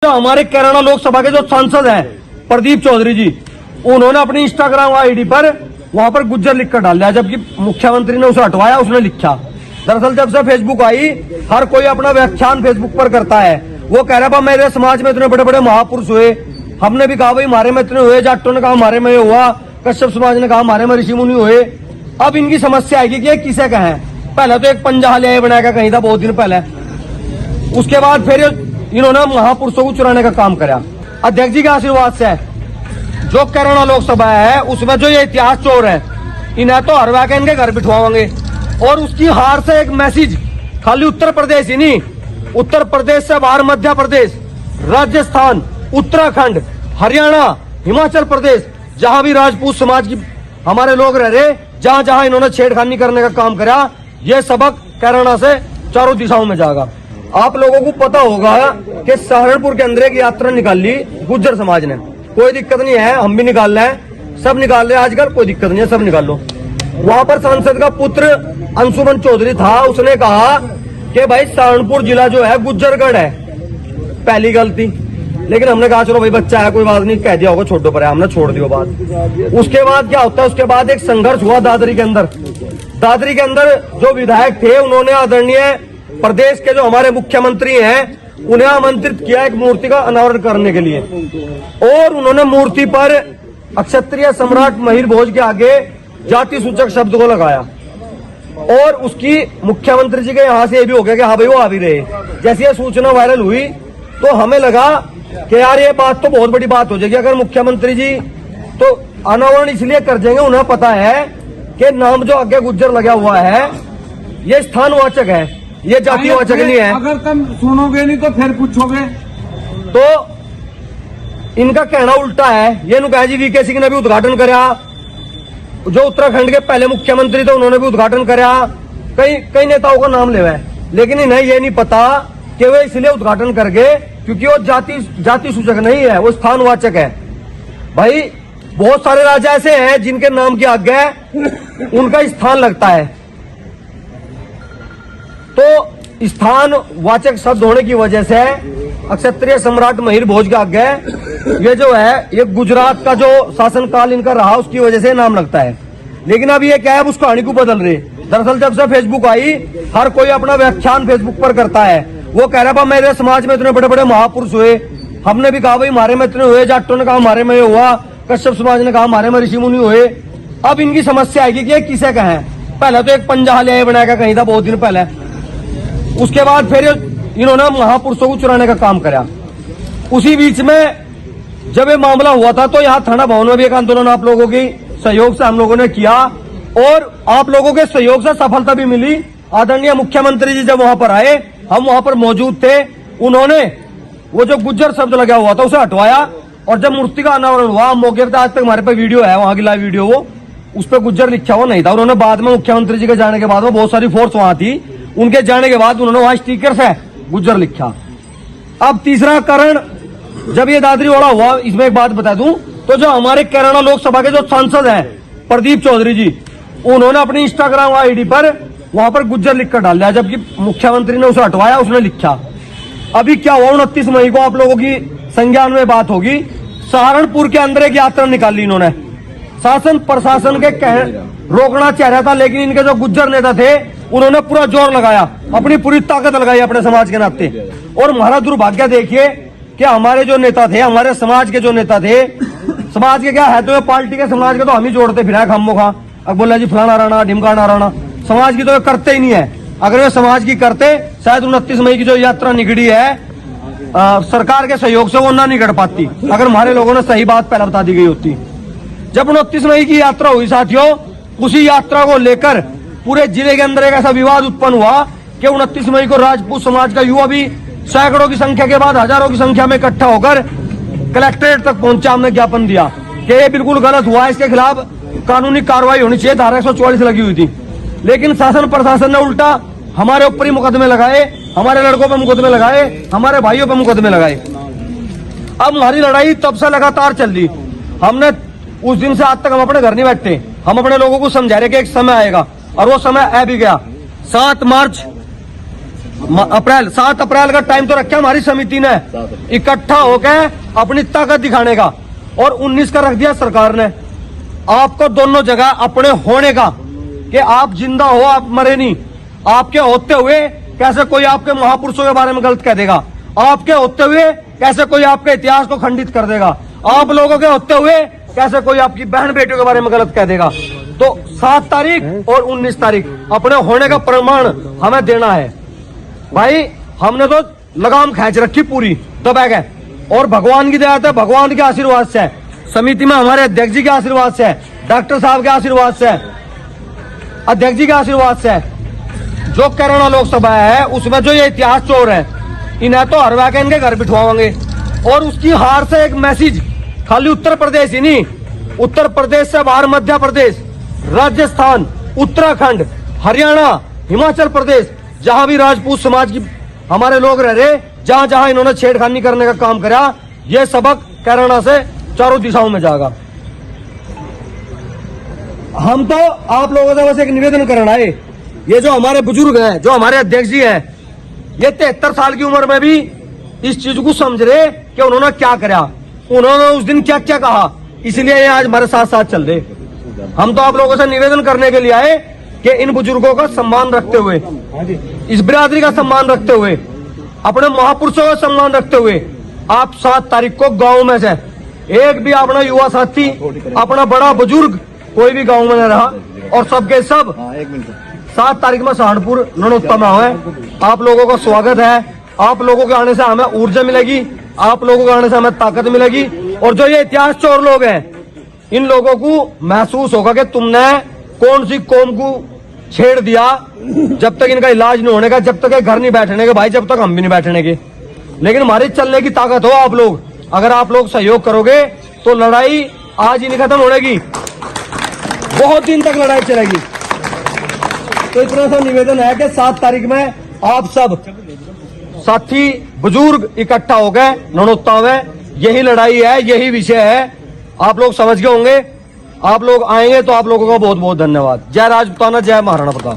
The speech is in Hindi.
जो हमारे कैराना लोकसभा के जो सांसद हैं प्रदीप चौधरी जी, उन्होंने अपनी इंस्टाग्राम आईडी पर वहां पर गुज्जर लिखकर डाल दिया, जबकि मुख्यमंत्री ने उसे हटवाया। उसने लिखा, दरअसल जब से फेसबुक आई, हर कोई अपना व्याख्यान फेसबुक पर करता है। वो कह रहा है मेरे समाज में इतने बड़े बड़े महापुरुष हुए, हमने भी कहा भाई हमारे में इतने हुए, जाटों ने कहा हमारे में हुआ, कश्यप समाज ने कहा हमारे में ऋषि मुनि हुए। अब इनकी समस्या आएगी कि ये किसे कहें। पहले तो एक पंजाह बनाया कहीं था बहुत दिन पहले, उसके बाद फिर इन्होंने महापुरुषों को चुराने का काम करा। अध्यक्ष जी के आशीर्वाद से जो कैराना लोकसभा है उसमें जो ये इतिहास चोर है, इन्हें तो हरवा के इनके घर बिठवाएंगे। और उसकी हार से एक मैसेज खाली उत्तर प्रदेश ही नहीं, उत्तर प्रदेश से बाहर मध्य प्रदेश, राजस्थान, उत्तराखंड, हरियाणा, हिमाचल प्रदेश, जहां भी राजपूत समाज की हमारे लोग रह रहे, जहां जहां इन्होंने छेड़खानी करने का काम करा, ये सबक कैराना से चारों दिशाओं में जाएगा। आप लोगों को पता होगा कि सहारनपुर के अंदर एक यात्रा निकाल ली गुज्जर समाज ने। कोई दिक्कत नहीं है, हम भी निकाल रहे हैं, सब निकाल रहे हैं आजकल, कोई दिक्कत नहीं है, सब निकाल लो। वहां पर सांसद का पुत्र अंशुमन चौधरी था, उसने कहा कि भाई सहारनपुर जिला जो है गुज्जरगढ़ है। पहली गलती, लेकिन हमने कहा चलो भाई बच्चा है कोई बात नहीं, कह दिया होगा छोड़ो पर है, हमने छोड़ दिया बात। उसके बाद क्या होता है, उसके बाद एक संघर्ष हुआ दादरी के अंदर। दादरी के अंदर जो विधायक थे उन्होंने आदरणीय प्रदेश के जो हमारे मुख्यमंत्री हैं उन्हें आमंत्रित किया एक मूर्ति का अनावरण करने के लिए, और उन्होंने मूर्ति पर क्षत्रिय सम्राट महिर भोज के आगे जाति सूचक शब्द को लगाया। और उसकी मुख्यमंत्री जी के यहाँ से ये भी हो गया कि हाँ भाई वो आ भी रहे। जैसे ये सूचना वायरल हुई तो हमें लगा कि यार ये बात तो बहुत बड़ी बात हो जाएगी अगर मुख्यमंत्री जी तो अनावरण इसलिए कर देंगे, उन्हें पता है कि नाम जो आगे गुज्जर लगा हुआ है ये स्थानवाचक है, ये जातिवाचक नहीं है। अगर तुम सुनोगे नहीं तो फिर पूछोगे। तो इनका कहना उल्टा है। ये कहा जी वीके सिंह ने भी उद्घाटन करा, जो उत्तराखंड के पहले मुख्यमंत्री थे उन्होंने भी उद्घाटन करा, कई नेताओं का नाम ले है, लेकिन इन्हें ये नहीं पता कि वे इसलिए उद्घाटन कर गए क्योंकि वो जाति सूचक नहीं है, वो स्थानवाचक है। भाई बहुत सारे राजा ऐसे हैं जिनके नाम के आगे उनका स्थान लगता है, तो स्थानवाचक शब्द होने की वजह से क्षत्रिय सम्राट महिर भोज के आगे ये जो है ये गुजरात का जो शासनकाल इनका रहा उसकी वजह से नाम लगता है। लेकिन अब ये क्या है, उस कहानी को बदल रहे। दरअसल जब से फेसबुक आई, हर कोई अपना व्याख्यान फेसबुक पर करता है। वो कह रहा है मेरे समाज में इतने बड़े बड़े महापुरुष हुए, हमने भी कहा भाई हमारे में इतने हुए, जाटों ने कहा हमारे में हुआ, कश्यप समाज ने कहा हमारे में ऋषि मुनि हुए। अब इनकी समस्या आएगी कि किसे कहें। पहले तो एक पंजाह बनाया कहीं था बहुत दिन पहले, उसके बाद फिर इन्होंने महापुरुषों को चुराने का काम करा। उसी बीच में जब ये मामला हुआ था तो यहाँ थाना भवन में भी एक आंदोलन आप लोगों की सहयोग से हम लोगों ने किया, और आप लोगों के सहयोग से सफलता भी मिली। आदरणीय मुख्यमंत्री जी जब वहां पर आए, हम वहां पर मौजूद थे, उन्होंने वो जो गुज्जर शब्द लगा हुआ था उसे हटवाया, और जब मूर्ति का अनावरण हुआ मौके पर, आज तक हमारे पास वीडियो है, वहां की लाइव वीडियो, वो उस पर गुज्जर लिखा हुआ नहीं था। उन्होंने बाद में मुख्यमंत्री जी के जाने के बाद में बहुत सारी फोर्स वहां थी, उनके जाने के बाद उन्होंने वहां स्टिकर से गुज्जर लिखा। अब तीसरा कारण, जब ये दादरी वाला हुआ, इसमें एक बात बता दूं तो जो हमारे कैराना लोकसभा के जो सांसद हैं प्रदीप चौधरी जी, उन्होंने अपनी इंस्टाग्राम आईडी पर वहां पर गुज्जर लिखकर डाल दिया, जबकि मुख्यमंत्री ने उसे हटवाया। उसने लिखा, अभी क्या हुआ 29 मई को आप लोगों की संज्ञान में बात होगी, सहारनपुर के अंदर एक यात्रा निकाली इन्होंने। शासन प्रशासन के रोकना चाह रहा था, लेकिन इनके जो गुज्जर नेता थे उन्होंने पूरा जोर लगाया, अपनी पूरी ताकत लगाई अपने समाज के नाते। और हमारा दुर्भाग्य देखिए कि हमारे जो नेता थे, हमारे समाज के जो नेता थे, समाज के क्या है तो पार्टी के समाज के तो हम ही जोड़ते फिर खामो खा। अब बोला जी फलाना राणा ढिमकाना राणा, समाज की तो ये करते ही नहीं है। अगर वे समाज की करते, शायद 29 मई की जो यात्रा निकली है सरकार के सहयोग से, वो ना निकल पाती अगर हमारे लोगों ने सही बात पहले बता दी गई होती। जब 29 मई की यात्रा हुई साथियों, उसी यात्रा को लेकर पूरे जिले के अंदर एक ऐसा विवाद उत्पन्न हुआ कि 29 मई को राजपूत समाज का युवा भी सैकड़ों की संख्या के बाद हजारों की संख्या में इकट्ठा होकर कलेक्ट्रेट तक पहुंचा। हमने ज्ञापन दिया कि ये बिल्कुल गलत हुआ, इसके खिलाफ कानूनी कार्रवाई होनी चाहिए, धारा 144 लगी हुई थी। लेकिन शासन प्रशासन ने उल्टा हमारे ऊपर ही मुकदमे लगाए, हमारे लड़कों पर मुकदमे लगाए, हमारे भाइयों पर मुकदमे लगाए। अब हमारी लड़ाई तब से लगातार चल रही। हमने उस दिन से आज तक हम अपने घर नहीं बैठते, हम अपने लोगों को समझा रहे कि एक समय आएगा, और वो समय आ भी गया। 7 मार्च अप्रैल 7 अप्रैल का टाइम तो रखा हमारी समिति ने इकट्ठा होकर अपनी ताकत दिखाने का, और 19 का रख दिया सरकार ने। आपको दोनों जगह अपने होने का, कि आप जिंदा हो, आप मरे नहीं। आपके होते हुए कैसे कोई आपके महापुरुषों के बारे में गलत कह देगा, आपके होते हुए कैसे कोई आपके इतिहास को खंडित कर देगा, आप लोगों के होते हुए कैसे कोई आपकी बहन बेटियों के बारे में गलत कह देगा। तो 7 तारीख और 19 तारीख अपने होने का प्रमाण हमें देना है भाई। हमने तो लगाम खींच रखी पूरी, दबा गए, और भगवान की दया से, भगवान के आशीर्वाद से, समिति में हमारे अध्यक्ष जी के आशीर्वाद से, डॉक्टर साहब के आशीर्वाद से, अध्यक्ष जी के आशीर्वाद से, जो कैराना लोकसभा है उसमें जो ये इतिहास चोर है, इन्हें तो हरवा के इनके घर बिठवाएंगे। और उसकी हार से एक मैसेज खाली उत्तर प्रदेश ही नहीं, उत्तर प्रदेश से बाहर मध्य प्रदेश, राजस्थान, उत्तराखंड, हरियाणा, हिमाचल प्रदेश, जहां भी राजपूत समाज की हमारे लोग रह रहे, जहां जहां इन्होंने छेड़खानी करने का काम करा, ये सबक कैराना से चारों दिशाओं में जाएगा। हम तो आप लोगों से बस एक निवेदन करना है, ये जो हमारे बुजुर्ग हैं, जो हमारे अध्यक्ष जी हैं, ये 73 साल की उम्र में भी इस चीज को समझ रहे कि उन्होंने क्या करा, उन्होंने उस दिन क्या क्या कहा, इसलिए ये आज हमारे साथ साथ चल रहे। हम तो आप लोगों से निवेदन करने के लिए आए कि इन बुजुर्गों का सम्मान रखते हुए, इस बिरादरी का सम्मान रखते हुए, अपने महापुरुषों का सम्मान रखते हुए, आप 7 तारीख को गांव में से एक भी अपना युवा साथी, अपना बड़ा बुजुर्ग कोई भी गांव में न रहा, और सबके सब 7 तारीख में सहारनपुर ननौत्ता में आए। आप लोगों का स्वागत है। आप लोगों के आने से हमें ऊर्जा मिलेगी, आप लोगों के आने से हमें ताकत मिलेगी, और जो ये इतिहास चोर लोग हैं, इन लोगों को महसूस होगा कि तुमने कौन सी कौम को छेड़ दिया। जब तक इनका इलाज नहीं होने का, जब तक ये घर नहीं बैठने के भाई, जब तक हम भी नहीं बैठने के। लेकिन हमारी चलने की ताकत हो आप लोग, अगर आप लोग सहयोग करोगे तो लड़ाई आज ही नहीं खत्म होगी, बहुत दिन तक लड़ाई चलेगी। तो इतना सा निवेदन है कि 7 तारीख में आप सब साथी बुजुर्ग इकट्ठा हो गए ननौत्ता में, यही लड़ाई है, यही विषय है। आप लोग समझ गए होंगे, आप लोग आएंगे तो आप लोगों का बहुत बहुत धन्यवाद। जय राजपूताना, जय महाराणा प्रताप।